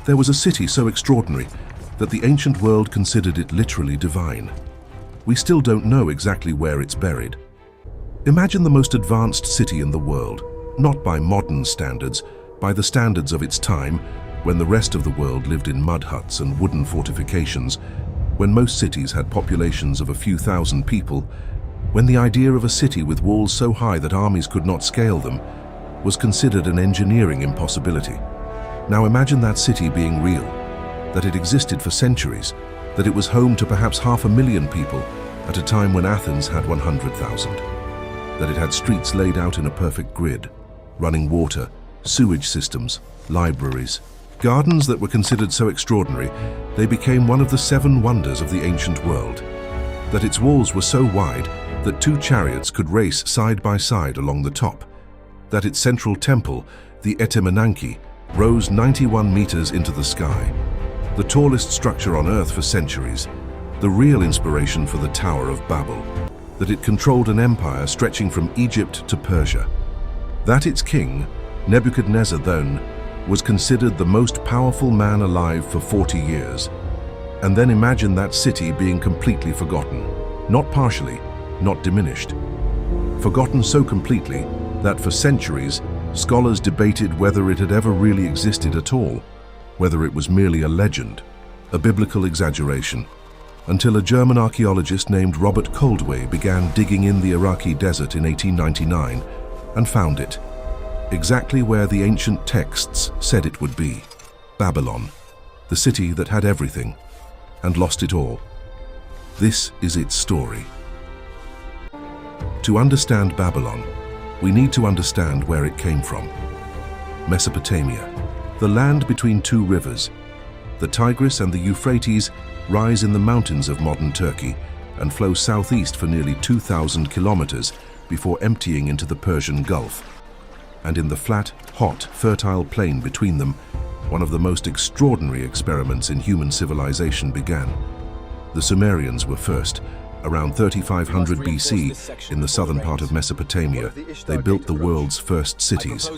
There was a city so extraordinary that the ancient world considered it literally divine. We still don't know exactly where it's buried. Imagine the most advanced city in the world, not by modern standards, by the standards of its time, when the rest of the world lived in mud huts and wooden fortifications, when most cities had populations of a few thousand people, when the idea of a city with walls so high that armies could not scale them was considered an engineering impossibility. Now imagine that city being real, that it existed for centuries, that it was home to perhaps 500,000 people at a time when Athens had 100,000, that it had streets laid out in a perfect grid, running water, sewage systems, libraries, gardens that were considered so extraordinary they became one of the 7 wonders of the ancient world, that its walls were so wide that 2 chariots could race side by side along the top, that its central temple, the Etemenanki, rose 91 meters into the sky, the tallest structure on Earth for centuries, the real inspiration for the Tower of Babel, that it controlled an empire stretching from Egypt to Persia, that its king, Nebuchadnezzar then, was considered the most powerful man alive for 40 years. And then imagine that city being completely forgotten, not partially, not diminished. Forgotten so completely that for centuries, scholars debated whether it had ever really existed at all, whether it was merely a legend, a biblical exaggeration, until a German archaeologist named Robert Coldway began digging in the Iraqi desert in 1899 and found it, exactly where the ancient texts said it would be: Babylon, the city that had everything and lost it all. This is its story. To understand Babylon, we need to understand where it came from. Mesopotamia, the land between 2 rivers. The Tigris and the Euphrates rise in the mountains of modern Turkey and flow southeast for nearly 2,000 kilometers before emptying into the Persian Gulf. And in the flat, hot, fertile plain between them, one of the most extraordinary experiments in human civilization began. The Sumerians were first. Around 3500 BC, in the southern part of Mesopotamia, they built the world's first cities,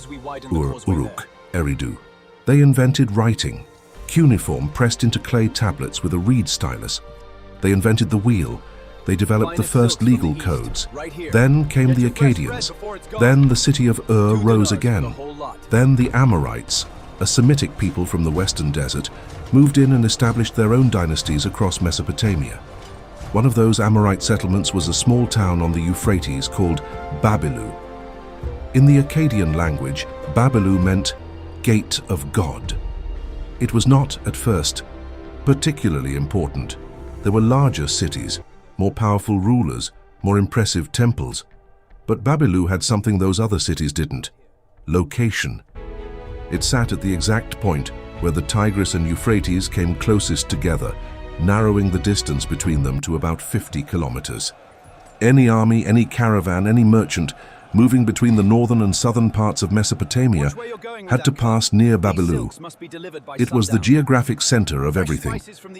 Ur, Uruk, Eridu. They invented writing, cuneiform pressed into clay tablets with a reed stylus. They invented the wheel. They developed the first legal codes. Then came the Akkadians. Then the city of Ur rose again. Then the Amorites, a Semitic people from the western desert, moved in and established their own dynasties across Mesopotamia. One of those Amorite settlements was a small town on the Euphrates called Babilu. In the Akkadian language, Babilu meant Gate of God. It was not, at first, particularly important. There were larger cities, more powerful rulers, more impressive temples. But Babilu had something those other cities didn't: location. It sat at the exact point where the Tigris and Euphrates came closest together, narrowing the distance between them to about 50 kilometers. Any army, any caravan, any merchant moving between the northern and southern parts of Mesopotamia had to pass near Babilu. It was the geographic center of everything,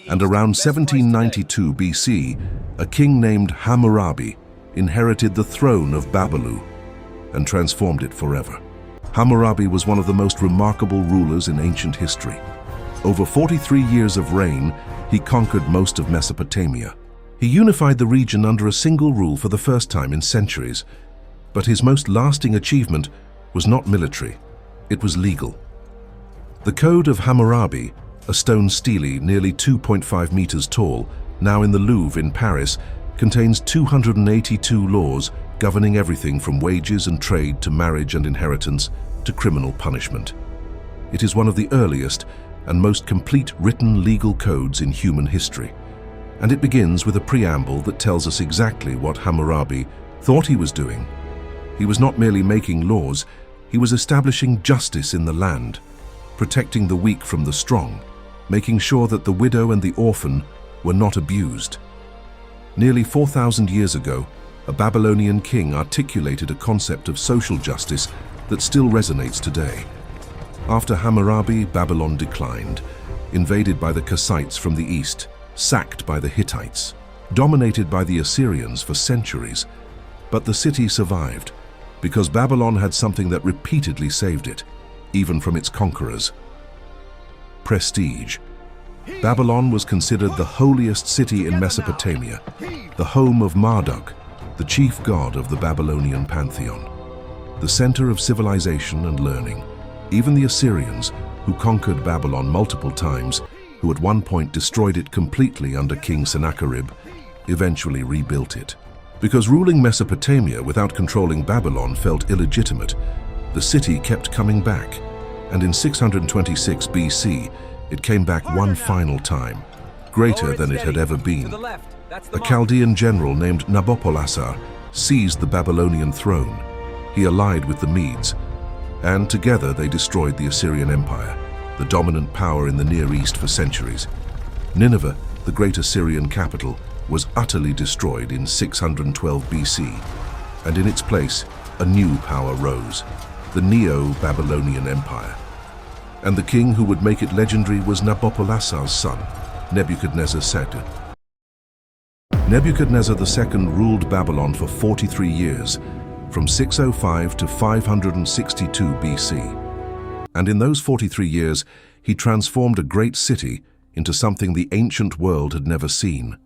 and around 1792 BC, a king named Hammurabi inherited the throne of Babilu and transformed it forever. Hammurabi was one of the most remarkable rulers in ancient history. Over 43 years of reign, he conquered most of Mesopotamia. He unified the region under a single rule for the first time in centuries. But his most lasting achievement was not military, it was legal. The Code of Hammurabi, a stone stele nearly 2.5 meters tall, now in the Louvre in Paris, contains 282 laws governing everything from wages and trade to marriage and inheritance to criminal punishment. It is one of the earliest and most complete written legal codes in human history, and it begins with a preamble that tells us exactly what Hammurabi thought he was doing. He was not merely making laws, he was establishing justice in the land, protecting the weak from the strong, making sure that the widow and the orphan were not abused. Nearly 4,000 years ago, a Babylonian king articulated a concept of social justice that still resonates today. After Hammurabi, Babylon declined, invaded by the Kassites from the east, sacked by the Hittites, dominated by the Assyrians for centuries. But the city survived, because Babylon had something that repeatedly saved it, even from its conquerors: prestige. Babylon was considered the holiest city in Mesopotamia, the home of Marduk, the chief god of the Babylonian pantheon, the center of civilization and learning. Even the Assyrians, who conquered Babylon multiple times, who at one point destroyed it completely under King Sennacherib, eventually rebuilt it. Because ruling Mesopotamia without controlling Babylon felt illegitimate, the city kept coming back, and in 626 BC, it came back one final time, greater than it had ever been. A Chaldean general named Nabopolassar seized the Babylonian throne. He allied with the Medes, and together they destroyed the Assyrian Empire, the dominant power in the Near East for centuries. Nineveh, the great Assyrian capital, was utterly destroyed in 612 BC, and in its place, a new power rose, the Neo-Babylonian Empire. And the king who would make it legendary was Nabopolassar's son, Nebuchadnezzar II. Nebuchadnezzar II ruled Babylon for 43 years, from 605 to 562 BC. And in those 43 years, he transformed a great city into something the ancient world had never seen.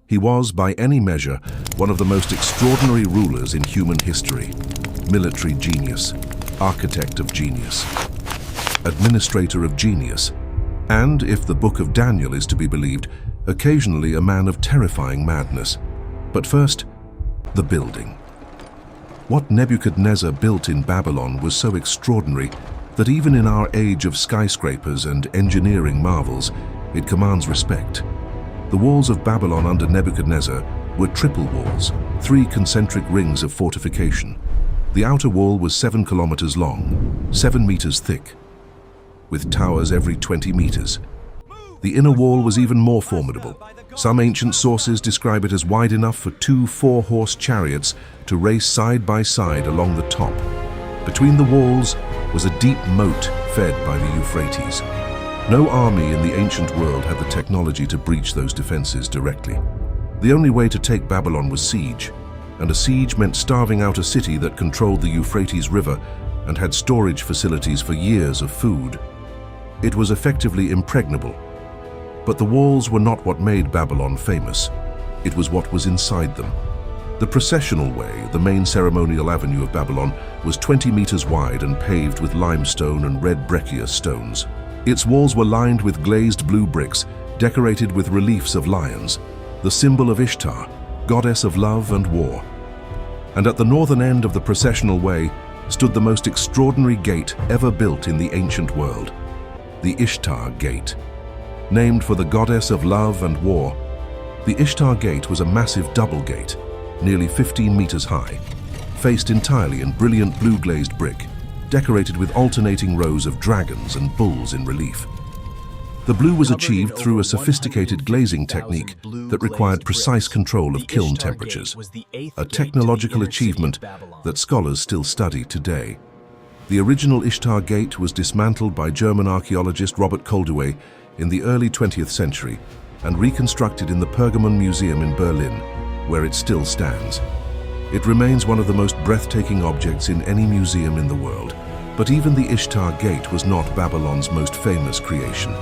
He was, by any measure, one of the most extraordinary rulers in human history. Military genius, architect of genius, administrator of genius, and, if the Book of Daniel is to be believed, occasionally a man of terrifying madness. But first, the building. What Nebuchadnezzar built in Babylon was so extraordinary that even in our age of skyscrapers and engineering marvels, it commands respect. The walls of Babylon under Nebuchadnezzar were triple walls, 3 concentric rings of fortification. The outer wall was 7 kilometers long, 7 meters thick, with towers every 20 meters. The inner wall was even more formidable. Some ancient sources describe it as wide enough for 2 4-horse chariots to race side by side along the top. Between the walls was a deep moat fed by the Euphrates. No army in the ancient world had the technology to breach those defenses directly. The only way to take Babylon was siege, and a siege meant starving out a city that controlled the Euphrates River and had storage facilities for years of food. It was effectively impregnable. But the walls were not what made Babylon famous. It was what was inside them. The processional way, the main ceremonial avenue of Babylon, was 20 meters wide and paved with limestone and red breccia stones. Its walls were lined with glazed blue bricks, decorated with reliefs of lions, the symbol of Ishtar, goddess of love and war. And at the northern end of the processional way stood the most extraordinary gate ever built in the ancient world, the Ishtar Gate. Named for the goddess of love and war, the Ishtar Gate was a massive double gate, nearly 15 meters high, faced entirely in brilliant blue glazed brick, decorated with alternating rows of dragons and bulls in relief. The blue was achieved through a sophisticated glazing technique that required precise control of kiln temperatures, a technological achievement that scholars still study today. The original Ishtar Gate was dismantled by German archaeologist Robert Koldewey in the early 20th century and reconstructed in the Pergamon Museum in Berlin, where it still stands. It remains one of the most breathtaking objects in any museum in the world. But even the Ishtar Gate was not Babylon's most famous creation.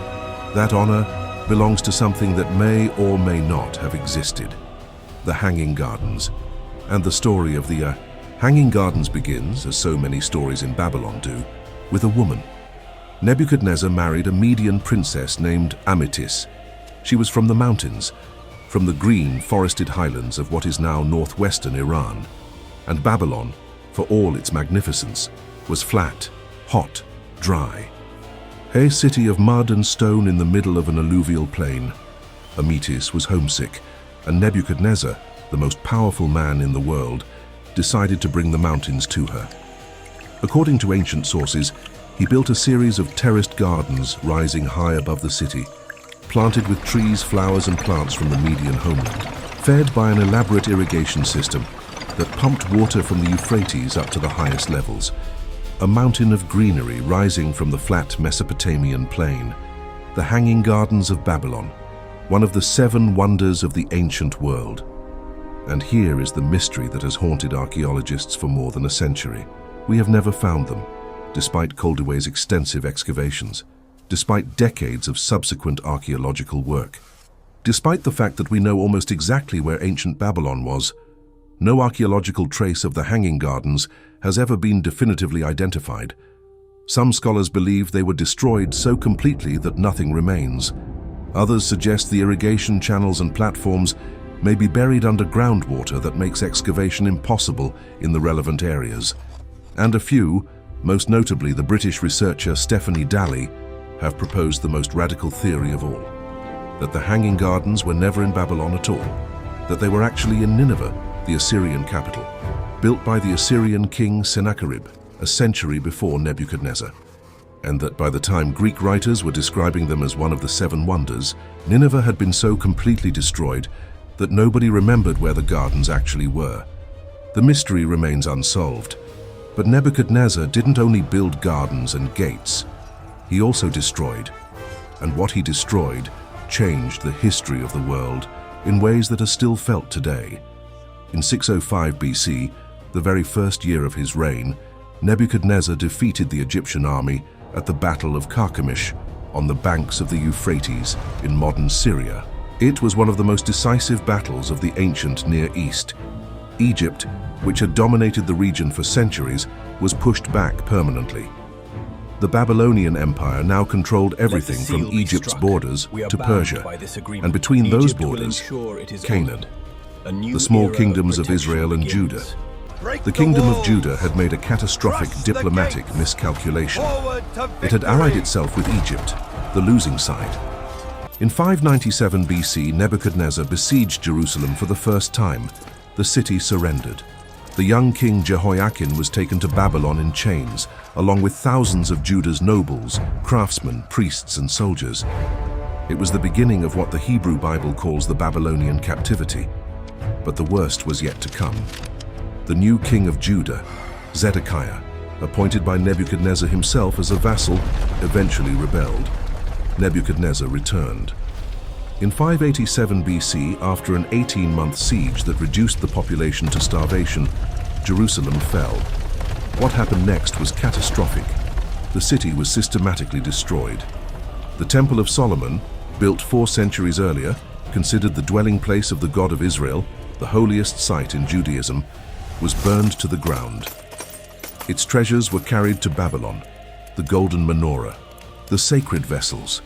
That honor belongs to something that may or may not have existed: the Hanging Gardens. And the story of the Hanging Gardens begins, as so many stories in Babylon do, with a woman. Nebuchadnezzar married a Median princess named Amytis. She was from the mountains, from the green, forested highlands of what is now northwestern Iran. And Babylon, for all its magnificence, was flat, hot, dry. A city of mud and stone in the middle of an alluvial plain. Amytis was homesick, and Nebuchadnezzar, the most powerful man in the world, decided to bring the mountains to her. According to ancient sources, he built a series of terraced gardens rising high above the city, planted with trees, flowers, and plants from the Median homeland, fed by an elaborate irrigation system that pumped water from the Euphrates up to the highest levels, a mountain of greenery rising from the flat Mesopotamian plain, the Hanging Gardens of Babylon, one of the 7 wonders of the ancient world. And here is the mystery that has haunted archaeologists for more than a century. We have never found them, despite Koldewey's extensive excavations. despite decades of subsequent archaeological work. Despite the fact that we know almost exactly where ancient Babylon was, no archaeological trace of the Hanging Gardens has ever been definitively identified. Some scholars believe they were destroyed so completely that nothing remains. Others suggest the irrigation channels and platforms may be buried under groundwater that makes excavation impossible in the relevant areas. And a few, most notably the British researcher Stephanie Daly, have proposed the most radical theory of all, that the Hanging Gardens were never in Babylon at all, that they were actually in Nineveh, the Assyrian capital, built by the Assyrian king Sennacherib a century before Nebuchadnezzar, and that by the time Greek writers were describing them as one of the seven wonders, Nineveh had been so completely destroyed that nobody remembered where the gardens actually were. The mystery remains unsolved, but Nebuchadnezzar didn't only build gardens and gates, he also destroyed, and what he destroyed changed the history of the world in ways that are still felt today. In 605 BC, the very first year of his reign, Nebuchadnezzar defeated the Egyptian army at the Battle of Carchemish on the banks of the Euphrates in modern Syria. It was one of the most decisive battles of the ancient Near East. Egypt, which had dominated the region for centuries, was pushed back permanently. The Babylonian Empire now controlled everything from Egypt's borders to Persia, and between those borders, Canaan, the small kingdoms of Israel and Judah. The kingdom of Judah had made a catastrophic diplomatic miscalculation. It had allied itself with Egypt, the losing side. In 597 BC, Nebuchadnezzar besieged Jerusalem for the first time. The city surrendered. The young king Jehoiakim was taken to Babylon in chains, along with thousands of Judah's nobles, craftsmen, priests, and soldiers. It was the beginning of what the Hebrew Bible calls the Babylonian captivity. But the worst was yet to come. The new king of Judah, Zedekiah, appointed by Nebuchadnezzar himself as a vassal, eventually rebelled. Nebuchadnezzar returned. In 587 BC, after an 18-month siege that reduced the population to starvation, Jerusalem fell. What happened next was catastrophic. The city was systematically destroyed. The Temple of Solomon, built 4 centuries earlier, considered the dwelling place of the God of Israel, the holiest site in Judaism, was burned to the ground. Its treasures were carried to Babylon, the golden menorah, the sacred vessels,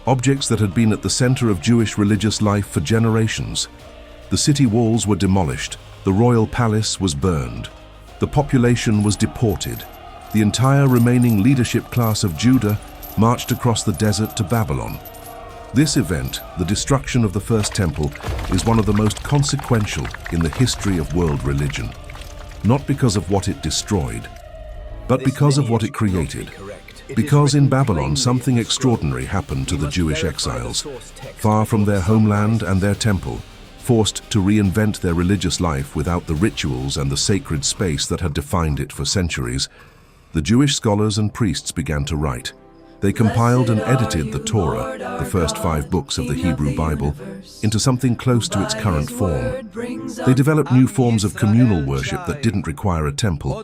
objects that had been at the center of Jewish religious life for generations. The city walls were demolished, the royal palace was burned, the population was deported. The entire remaining leadership class of Judah marched across the desert to Babylon. This event, the destruction of the First Temple, is one of the most consequential in the history of world religion. Not because of what it destroyed, but because of what it created. Because in Babylon something extraordinary happened to the Jewish exiles, far from their homeland and their temple, forced to reinvent their religious life without the rituals and the sacred space that had defined it for centuries. The Jewish scholars and priests began to write. They compiled and edited the Torah, the first 5 books of the Hebrew Bible, into something close to its current form. They developed new forms of communal worship that didn't require a temple.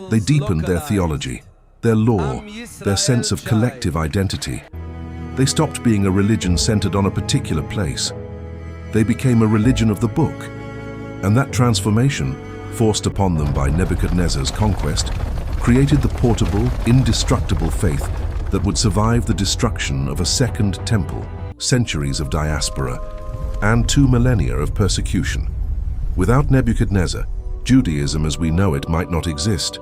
They deepened their theology, their law, their sense of collective identity. They stopped being a religion centered on a particular place. They became a religion of the book. And that transformation, forced upon them by Nebuchadnezzar's conquest, created the portable, indestructible faith that would survive the destruction of a second temple, centuries of diaspora, and 2 millennia of persecution. Without Nebuchadnezzar, Judaism as we know it might not exist.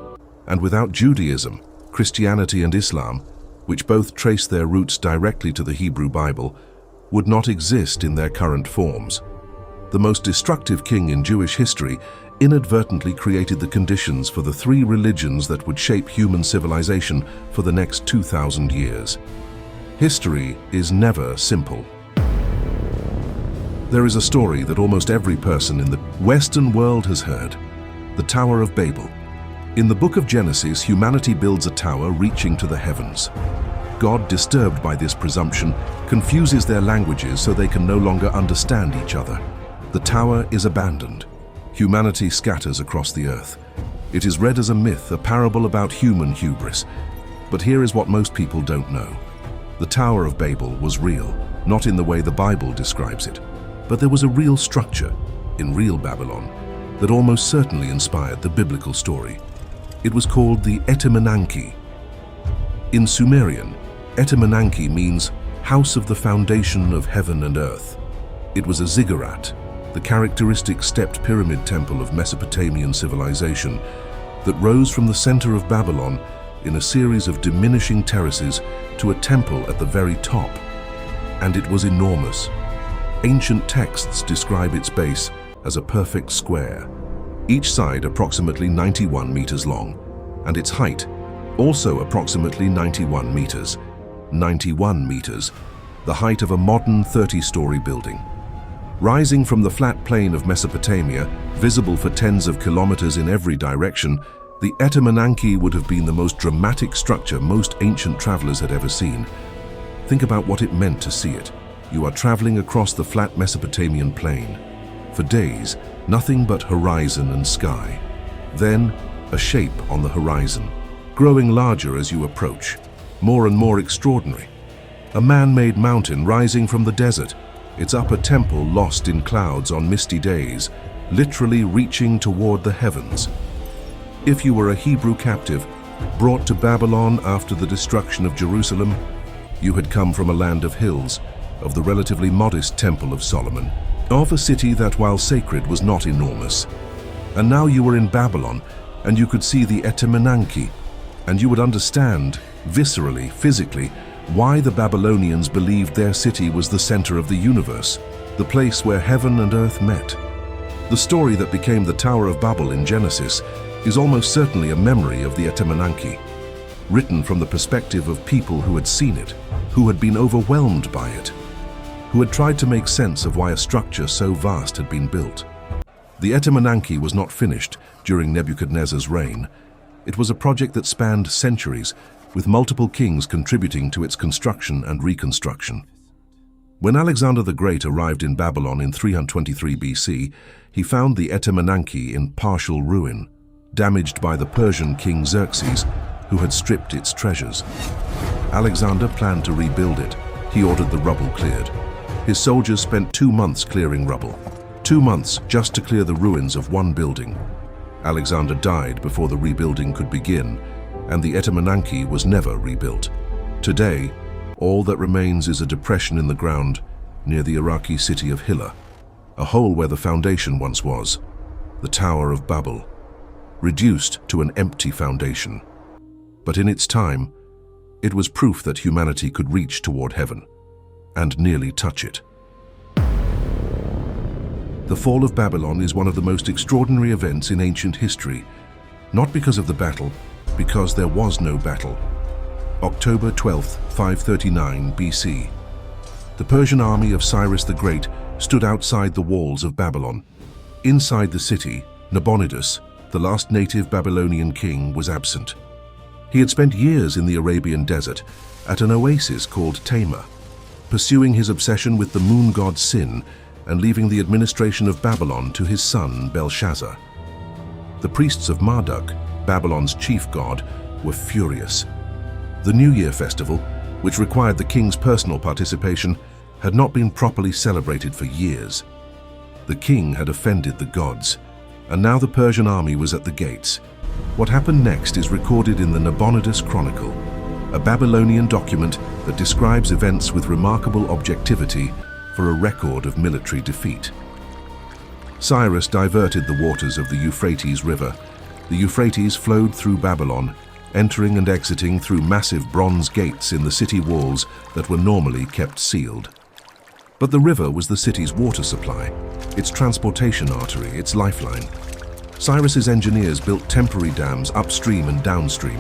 And without Judaism, Christianity and Islam, which both trace their roots directly to the Hebrew Bible, would not exist in their current forms. The most destructive king in Jewish history inadvertently created the conditions for the 3 religions that would shape human civilization for the next 2,000 years. History is never simple. There is a story that almost every person in the Western world has heard, the Tower of Babel. In the book of Genesis, humanity builds a tower reaching to the heavens. God, disturbed by this presumption, confuses their languages so they can no longer understand each other. The tower is abandoned. Humanity scatters across the earth. It is read as a myth, a parable about human hubris. But here is what most people don't know. The Tower of Babel was real, not in the way the Bible describes it, but there was a real structure in real Babylon that almost certainly inspired the biblical story. It was called the Etemenanki. In Sumerian, Etemenanki means house of the foundation of heaven and earth. It was a ziggurat, the characteristic stepped pyramid temple of Mesopotamian civilization that rose from the center of Babylon in a series of diminishing terraces to a temple at the very top. And it was enormous. Ancient texts describe its base as a perfect square, each side approximately 91 meters long, and its height also approximately 91 meters. 91 meters, the height of a modern 30-story building. Rising from the flat plain of Mesopotamia, visible for tens of kilometers in every direction, the Etemenanki would have been the most dramatic structure most ancient travelers had ever seen. Think about what it meant to see it. You are traveling across the flat Mesopotamian plain. For days, nothing but horizon and sky. Then, a shape on the horizon, growing larger as you approach, more and more extraordinary. A man-made mountain rising from the desert, its upper temple lost in clouds on misty days, literally reaching toward the heavens. If you were a Hebrew captive, brought to Babylon after the destruction of Jerusalem, you had come from a land of hills, of the relatively modest Temple of Solomon, of a city that, while sacred, was not enormous. And now you were in Babylon, and you could see the Etemenanki, and you would understand, viscerally, physically, why the Babylonians believed their city was the center of the universe, the place where heaven and earth met. The story that became the Tower of Babel in Genesis is almost certainly a memory of the Etemenanki, written from the perspective of people who had seen it, who had been overwhelmed by it, who had tried to make sense of why a structure so vast had been built. The Etemenanki was not finished during Nebuchadnezzar's reign. It was a project that spanned centuries, with multiple kings contributing to its construction and reconstruction. When Alexander the Great arrived in Babylon in 323 BC, he found the Etemenanki in partial ruin, damaged by the Persian king Xerxes, who had stripped its treasures. Alexander planned to rebuild it. He ordered the rubble cleared. His soldiers spent 2 months clearing rubble. 2 months just to clear the ruins of one building. Alexander died before the rebuilding could begin, and the Etemenanki was never rebuilt. Today, all that remains is a depression in the ground near the Iraqi city of Hilla, a hole where the foundation once was, the Tower of Babel, reduced to an empty foundation. But in its time, it was proof that humanity could reach toward heaven and nearly touch it. The fall of Babylon is one of the most extraordinary events in ancient history, not because of the battle, because there was no battle. October 12, 539 BC. The Persian army of Cyrus the Great stood outside the walls of Babylon. Inside the city, Nabonidus, the last native Babylonian king, was absent. He had spent years in the Arabian desert at an oasis called Tamar, pursuing his obsession with the moon god Sin and leaving the administration of Babylon to his son Belshazzar. The priests of Marduk, Babylon's chief god, were furious. The New Year festival, which required the king's personal participation, had not been properly celebrated for years. The king had offended the gods, and now the Persian army was at the gates. What happened next is recorded in the Nabonidus Chronicle, a Babylonian document that describes events with remarkable objectivity for a record of military defeat. Cyrus diverted the waters of the Euphrates River. The Euphrates flowed through Babylon, entering and exiting through massive bronze gates in the city walls that were normally kept sealed. But the river was the city's water supply, its transportation artery, its lifeline. Cyrus's engineers built temporary dams upstream and downstream.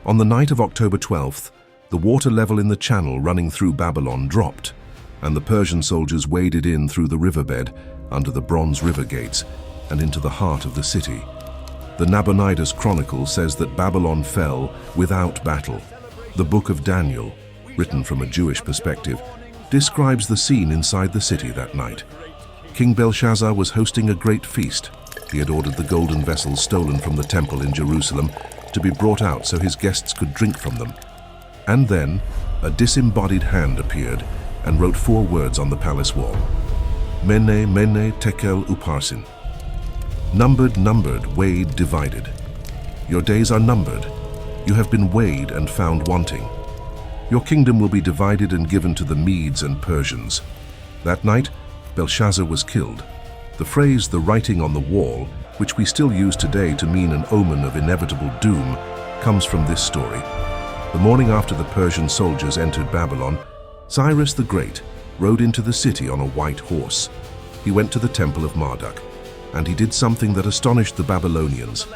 On the night of October 12th, the water level in the channel running through Babylon dropped, and the Persian soldiers waded in through the riverbed under the bronze river gates and into the heart of the city. The Nabonidus Chronicle says that Babylon fell without battle. The Book of Daniel, written from a Jewish perspective, describes the scene inside the city that night. King Belshazzar was hosting a great feast. He had ordered the golden vessels stolen from the temple in Jerusalem to be brought out so his guests could drink from them. And then, a disembodied hand appeared and wrote 4 words on the palace wall. Mene, mene, tekel, upharsin. Numbered, numbered, weighed, divided. Your days are numbered. You have been weighed and found wanting. Your kingdom will be divided and given to the Medes and Persians. That night, Belshazzar was killed. The phrase, the writing on the wall, which we still use today to mean an omen of inevitable doom, comes from this story. The morning after the Persian soldiers entered Babylon, Cyrus the Great rode into the city on a white horse. He went to the temple of Marduk, and he did something that astonished the Babylonians.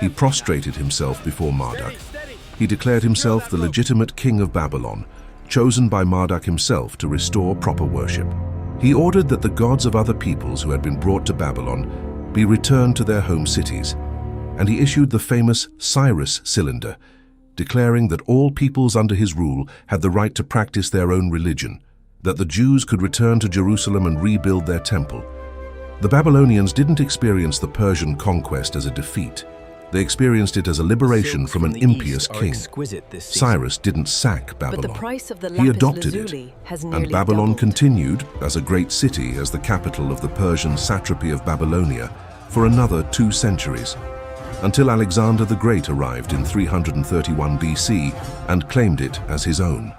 He prostrated himself before Marduk. He declared himself the legitimate king of Babylon, chosen by Marduk himself to restore proper worship. He ordered that the gods of other peoples who had been brought to Babylon be returned to their home cities, and he issued the famous Cyrus Cylinder, declaring that all peoples under his rule had the right to practice their own religion, that the Jews could return to Jerusalem and rebuild their temple. The Babylonians didn't experience the Persian conquest as a defeat. They experienced it as a liberation from an impious king. Cyrus didn't sack Babylon. He adopted it, and Babylon continued as a great city as the capital of the Persian satrapy of Babylonia for another 2 centuries, until Alexander the Great arrived in 331 BC and claimed it as his own.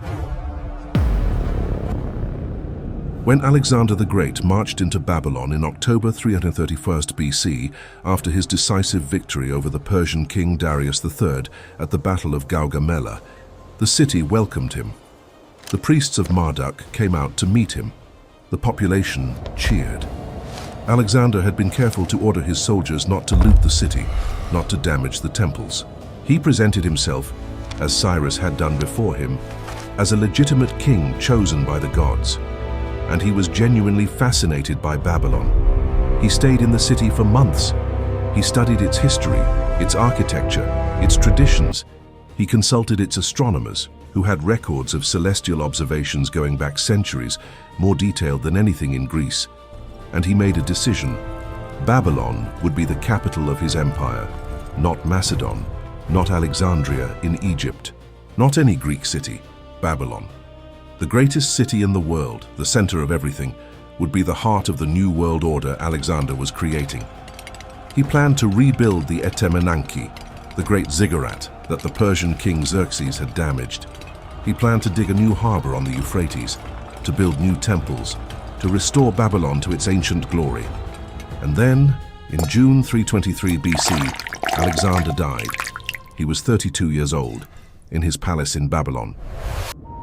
When Alexander the Great marched into Babylon in October 331 BC after his decisive victory over the Persian king Darius III at the Battle of Gaugamela, the city welcomed him. The priests of Marduk came out to meet him. The population cheered. Alexander had been careful to order his soldiers not to loot the city, not to damage the temples. He presented himself, as Cyrus had done before him, as a legitimate king chosen by the gods. And he was genuinely fascinated by Babylon. He stayed in the city for months. He studied its history, its architecture, its traditions. He consulted its astronomers, who had records of celestial observations going back centuries, more detailed than anything in Greece. And he made a decision. Babylon would be the capital of his empire, not Macedon, not Alexandria in Egypt, not any Greek city, Babylon. The greatest city in the world, the center of everything, would be the heart of the new world order Alexander was creating. He planned to rebuild the Etemenanki, the great ziggurat that the Persian king Xerxes had damaged. He planned to dig a new harbor on the Euphrates, to build new temples, to restore Babylon to its ancient glory. And then, in June 323 BC, Alexander died. He was 32 years old, in his palace in Babylon.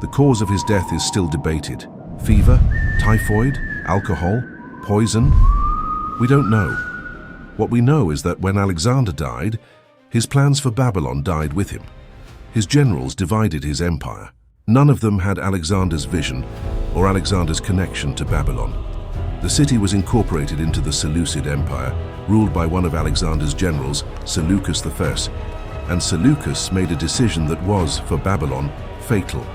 The cause of his death is still debated. Fever, typhoid, alcohol, poison? We don't know. What we know is that when Alexander died, his plans for Babylon died with him. His generals divided his empire. None of them had Alexander's vision or Alexander's connection to Babylon. The city was incorporated into the Seleucid Empire, ruled by one of Alexander's generals, Seleucus I, and Seleucus made a decision that was, for Babylon, fatal.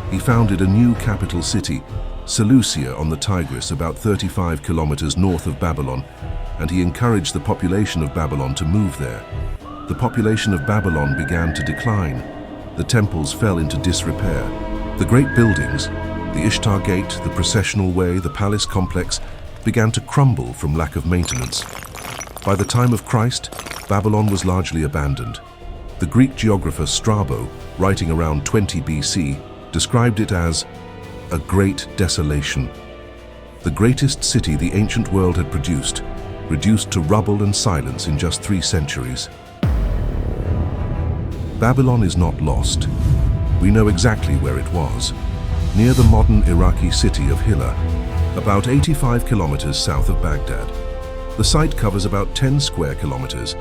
He founded a new capital city, Seleucia on the Tigris, about 35 kilometers north of Babylon, and he encouraged the population of Babylon to move there. The population of Babylon began to decline. The temples fell into disrepair. The great buildings, the Ishtar Gate, the processional way, the palace complex, began to crumble from lack of maintenance. By the time of Christ, Babylon was largely abandoned. The Greek geographer Strabo, writing around 20 BC, described it as a great desolation. The greatest city the ancient world had produced, reduced to rubble and silence in just 3 centuries. Babylon is not lost. We know exactly where it was, near the modern Iraqi city of Hilla, about 85 kilometers south of Baghdad. The site covers about 10 square kilometers,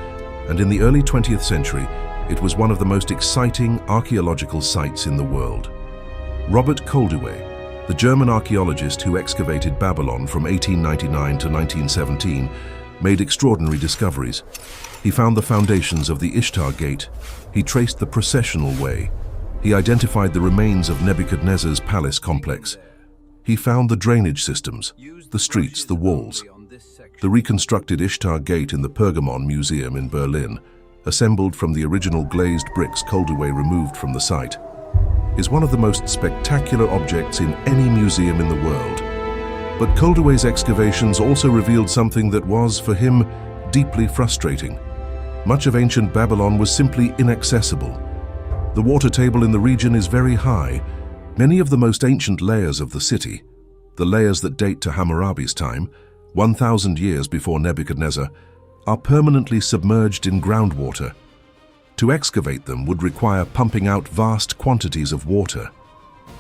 and in the early 20th century, it was one of the most exciting archaeological sites in the world. Robert Koldewey, the German archaeologist who excavated Babylon from 1899 to 1917, made extraordinary discoveries. He found the foundations of the Ishtar Gate. He traced the processional way. He identified the remains of Nebuchadnezzar's palace complex. He found the drainage systems, the streets, the walls. The reconstructed Ishtar Gate in the Pergamon Museum in Berlin, assembled from the original glazed bricks Koldewey removed from the site. is one of the most spectacular objects in any museum in the world. But Koldewey's excavations also revealed something that was, for him, deeply frustrating. Much of ancient Babylon was simply inaccessible. The water table in the region is very high. Many of the most ancient layers of the city, the layers that date to Hammurabi's time, 1,000 years before Nebuchadnezzar, are permanently submerged in groundwater. To excavate them would require pumping out vast quantities of water,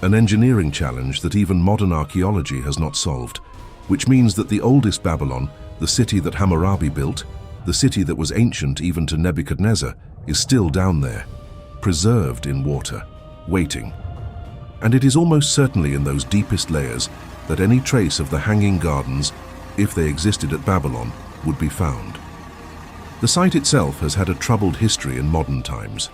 an engineering challenge that even modern archaeology has not solved, which means that the oldest Babylon, the city that Hammurabi built, the city that was ancient even to Nebuchadnezzar, is still down there, preserved in water, waiting. And it is almost certainly in those deepest layers that any trace of the Hanging Gardens, if they existed at Babylon, would be found. The site itself has had a troubled history in modern times.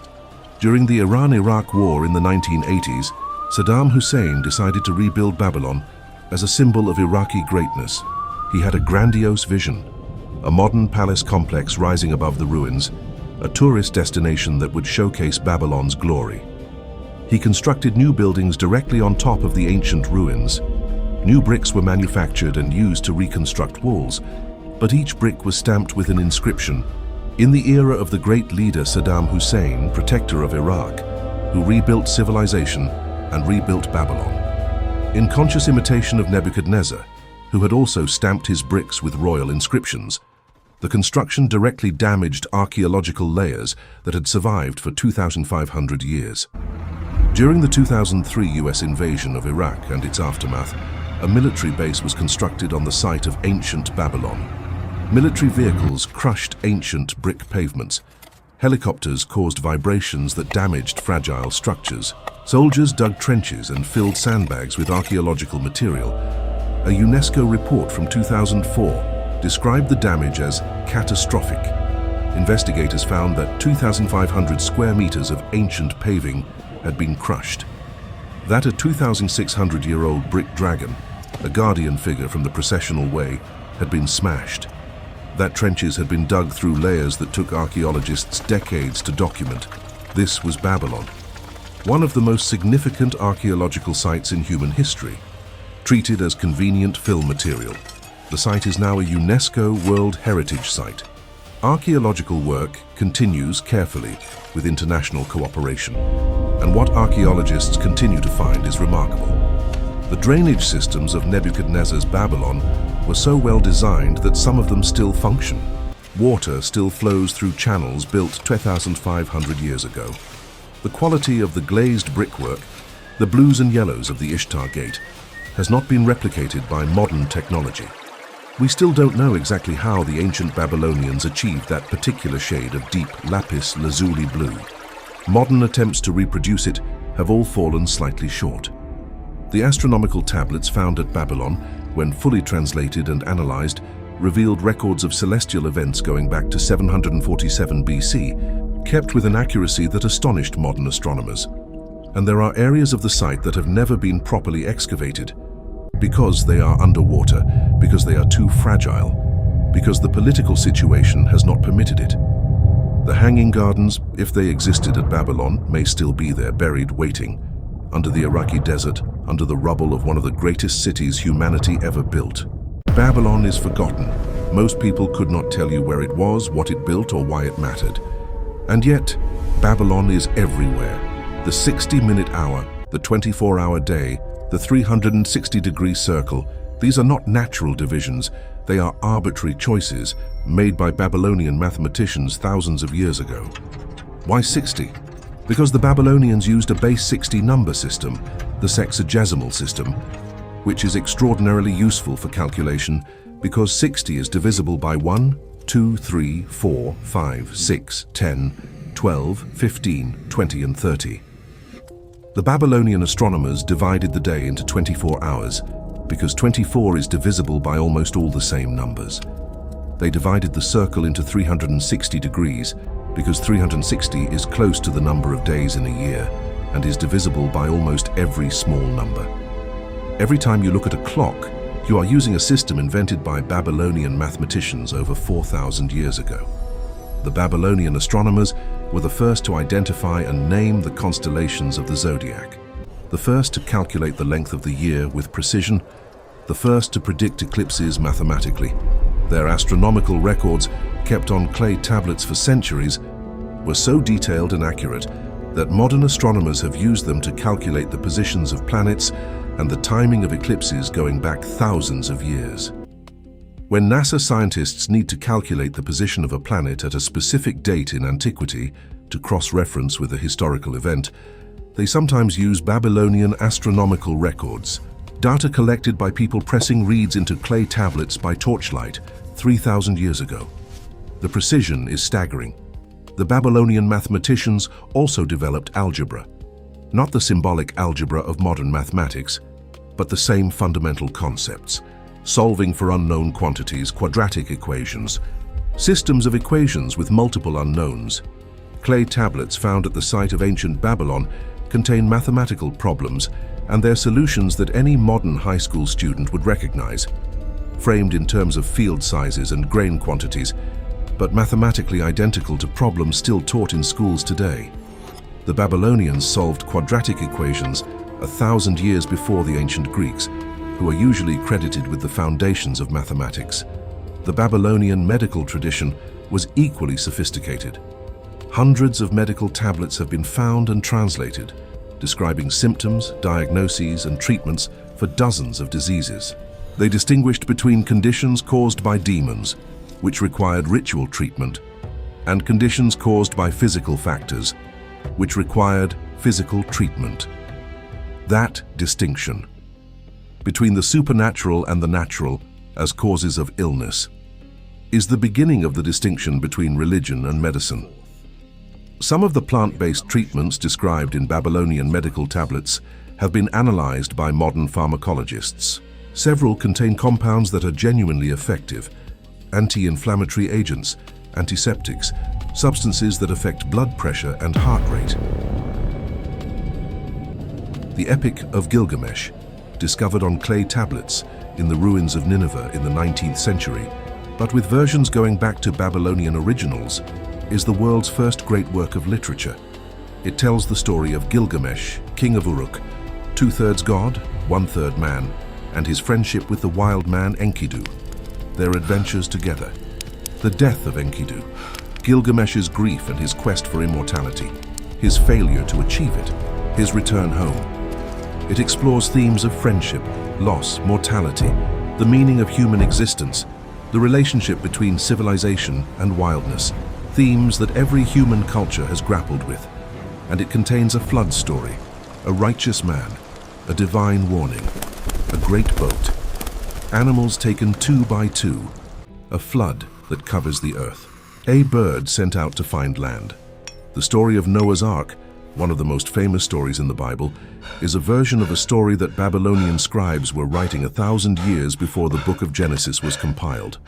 During the Iran-Iraq War in the 1980s, Saddam Hussein decided to rebuild Babylon as a symbol of Iraqi greatness. He had a grandiose vision, a modern palace complex rising above the ruins, a tourist destination that would showcase Babylon's glory. He constructed new buildings directly on top of the ancient ruins. New bricks were manufactured and used to reconstruct walls, but each brick was stamped with an inscription, "In the era of the great leader Saddam Hussein, protector of Iraq, who rebuilt civilization and rebuilt Babylon." In conscious imitation of Nebuchadnezzar, who had also stamped his bricks with royal inscriptions, the construction directly damaged archaeological layers that had survived for 2,500 years. During the 2003 US invasion of Iraq and its aftermath, a military base was constructed on the site of ancient Babylon. Military vehicles crushed ancient brick pavements. Helicopters caused vibrations that damaged fragile structures. Soldiers dug trenches and filled sandbags with archaeological material. A UNESCO report from 2004 described the damage as catastrophic. Investigators found that 2,500 square meters of ancient paving had been crushed. That a 2,600-year-old brick dragon, a guardian figure from the processional way, had been smashed. That trenches had been dug through layers that took archaeologists decades to document. This was Babylon, one of the most significant archaeological sites in human history. Treated as convenient fill material, the site is now a UNESCO World Heritage Site. Archaeological work continues carefully with international cooperation, and what archaeologists continue to find is remarkable. The drainage systems of Nebuchadnezzar's Babylon were so well designed that some of them still function. Water still flows through channels built 2,500 years ago. The quality of the glazed brickwork, the blues and yellows of the Ishtar Gate, has not been replicated by modern technology. We still don't know exactly how the ancient Babylonians achieved that particular shade of deep lapis lazuli blue. Modern attempts to reproduce it have all fallen slightly short. The astronomical tablets found at Babylon, when fully translated and analyzed, revealed records of celestial events going back to 747 BC, kept with an accuracy that astonished modern astronomers. And there are areas of the site that have never been properly excavated, because they are underwater, because they are too fragile, because the political situation has not permitted it. The Hanging Gardens, if they existed at Babylon, may still be there, buried, waiting, under the Iraqi desert, under the rubble of one of the greatest cities humanity ever built. Babylon is forgotten. Most people could not tell you where it was, what it built, or why it mattered. And yet, Babylon is everywhere. The 60-minute hour, the 24-hour day, the 360-degree circle, these are not natural divisions, they are arbitrary choices made by Babylonian mathematicians thousands of years ago. Why 60? Because the Babylonians used a base 60 number system, the sexagesimal system, which is extraordinarily useful for calculation because 60 is divisible by 1, 2, 3, 4, 5, 6, 10, 12, 15, 20, and 30. The Babylonian astronomers divided the day into 24 hours because 24 is divisible by almost all the same numbers. They divided the circle into 360 degrees because 360 is close to the number of days in a year and is divisible by almost every small number. Every time you look at a clock, you are using a system invented by Babylonian mathematicians over 4,000 years ago. The Babylonian astronomers were the first to identify and name the constellations of the zodiac. the first to calculate the length of the year with precision, the first to predict eclipses mathematically. Their astronomical records, kept on clay tablets for centuries, were so detailed and accurate that modern astronomers have used them to calculate the positions of planets and the timing of eclipses going back thousands of years. When NASA scientists need to calculate the position of a planet at a specific date in antiquity to cross-reference with a historical event, they sometimes use Babylonian astronomical records, data collected by people pressing reeds into clay tablets by torchlight 3,000 years ago. The precision is staggering. The Babylonian mathematicians also developed algebra, not the symbolic algebra of modern mathematics, but the same fundamental concepts: solving for unknown quantities, quadratic equations, systems of equations with multiple unknowns. Clay tablets found at the site of ancient Babylon contain mathematical problems and their solutions that any modern high school student would recognize, framed in terms of field sizes and grain quantities, but mathematically identical to problems still taught in schools today. The Babylonians solved quadratic equations 1,000 years before the ancient Greeks, who are usually credited with the foundations of mathematics. The Babylonian medical tradition was equally sophisticated. Hundreds of medical tablets have been found and translated, describing symptoms, diagnoses, and treatments for dozens of diseases. They distinguished between conditions caused by demons, which required ritual treatment, and conditions caused by physical factors, which required physical treatment. That distinction between the supernatural and the natural as causes of illness is the beginning of the distinction between religion and medicine. Some of the plant-based treatments described in Babylonian medical tablets have been analyzed by modern pharmacologists. Several contain compounds that are genuinely effective: anti-inflammatory agents, antiseptics, substances that affect blood pressure and heart rate. The Epic of Gilgamesh, discovered on clay tablets in the ruins of Nineveh in the 19th century, but with versions going back to Babylonian originals, is the world's first great work of literature. It tells the story of Gilgamesh, king of Uruk, 2/3 god, 1/3 man, and his friendship with the wild man Enkidu, their adventures together, the death of Enkidu, Gilgamesh's grief and his quest for immortality, his failure to achieve it, his return home. It explores themes of friendship, loss, mortality, the meaning of human existence, the relationship between civilization and wildness, themes that every human culture has grappled with. And it contains a flood story, a righteous man, a divine warning, a great boat, animals taken 2 by 2, a flood that covers the earth, a bird sent out to find land. The story of Noah's Ark, one of the most famous stories in the Bible, is a version of a story that Babylonian scribes were writing 1,000 years before the book of Genesis was compiled.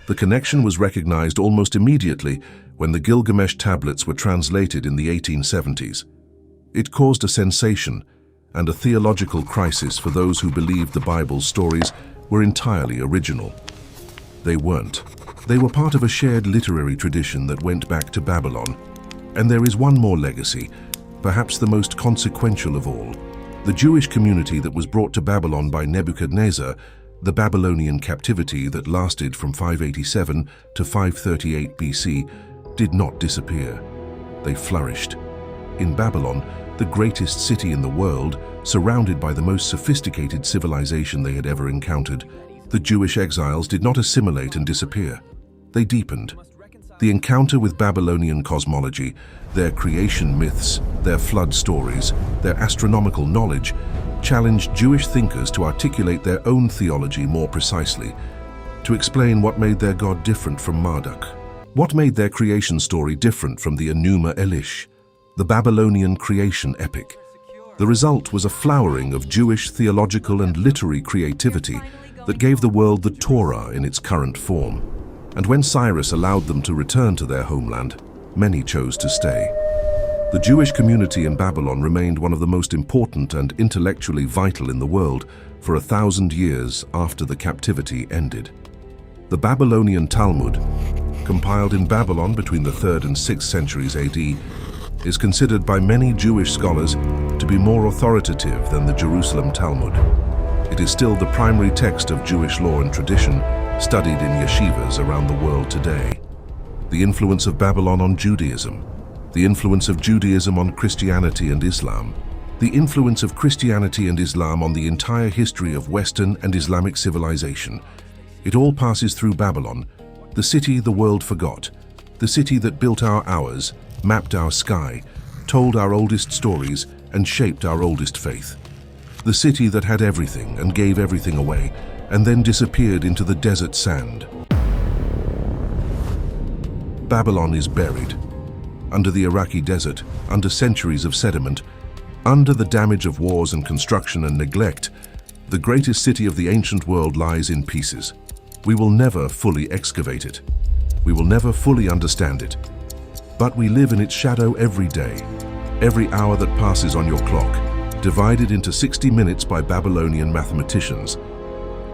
The connection was recognized almost immediately when the Gilgamesh tablets were translated in the 1870s. It caused a sensation and a theological crisis for those who believed the Bible's stories were entirely original. They weren't. They were part of a shared literary tradition that went back to Babylon. And there is one more legacy, perhaps the most consequential of all. The Jewish community that was brought to Babylon by Nebuchadnezzar, the Babylonian captivity that lasted from 587 to 538 BC, did not disappear. They flourished. In Babylon, the greatest city in the world, surrounded by the most sophisticated civilization they had ever encountered, the Jewish exiles did not assimilate and disappear. They deepened. The encounter with Babylonian cosmology, their creation myths, their flood stories, their astronomical knowledge, challenged Jewish thinkers to articulate their own theology more precisely, to explain what made their God different from Marduk, what made their creation story different from the Enuma Elish, the Babylonian creation epic. The result was a flowering of Jewish theological and literary creativity that gave the world the Torah in its current form. And when Cyrus allowed them to return to their homeland, many chose to stay. The Jewish community in Babylon remained one of the most important and intellectually vital in the world for 1,000 years after the captivity ended. The Babylonian Talmud, compiled in Babylon between the 3rd and 6th centuries AD, is considered by many Jewish scholars to to be more authoritative than the Jerusalem Talmud. It is still the primary text of Jewish law and tradition, studied in yeshivas around the world today. The influence of Babylon on Judaism. The influence of Judaism on Christianity and Islam. The influence of Christianity and Islam on the entire history of Western and Islamic civilization. It all passes through Babylon, the city the world forgot, the city that built our hours, mapped our sky, told our oldest stories, and shaped our oldest faith. The city that had everything and gave everything away, and then disappeared into the desert sand. Babylon is buried. Under the Iraqi desert, under centuries of sediment, under the damage of wars and construction and neglect, the greatest city of the ancient world lies in pieces. We will never fully excavate it. We will never fully understand it. But we live in its shadow every day, every hour that passes on your clock, divided into 60 minutes by Babylonian mathematicians.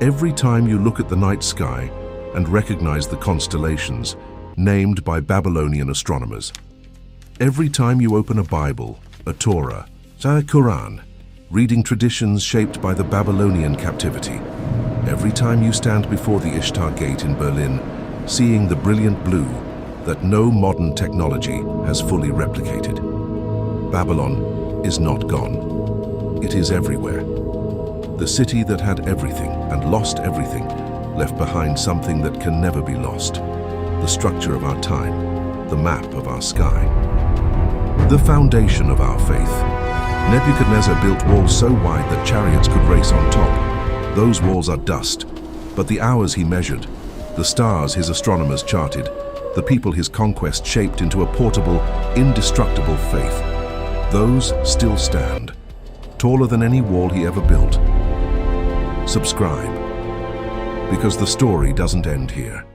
Every time you look at the night sky and recognize the constellations, named by Babylonian astronomers. Every time you open a Bible, a Torah, a Quran, reading traditions shaped by the Babylonian captivity. Every time you stand before the Ishtar Gate in Berlin, seeing the brilliant blue that no modern technology has fully replicated. Babylon is not gone. It is everywhere. The city that had everything and lost everything left behind something that can never be lost. The structure of our time, the map of our sky. The foundation of our faith. Nebuchadnezzar built walls so wide that chariots could race on top. Those walls are dust, but the hours he measured, the stars his astronomers charted, the people his conquest shaped into a portable, indestructible faith, those still stand, taller than any wall he ever built. Subscribe, because the story doesn't end here.